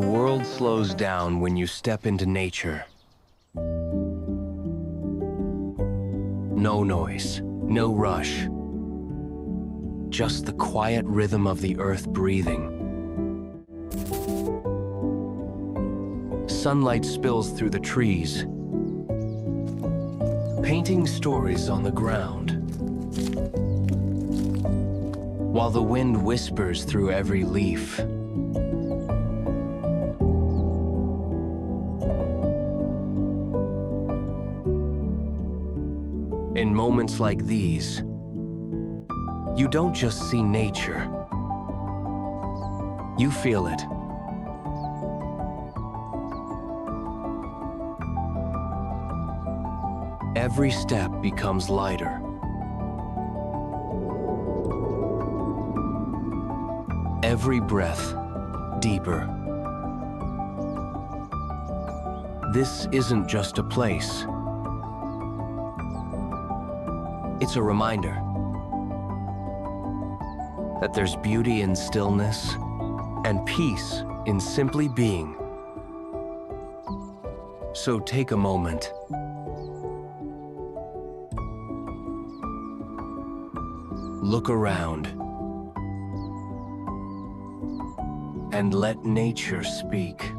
The world slows down when you step into nature. No noise, no rush. Just the quiet rhythm of the earth breathing. Sunlight spills through the trees, painting stories on the ground, while the wind whispers through every leaf. In moments like these, you don't just see nature, you feel it. Every step becomes lighter. Every breath deeper. This isn't just a place. It's a reminder that there's beauty in stillness and peace in simply being. So take a moment. Look around and let nature speak.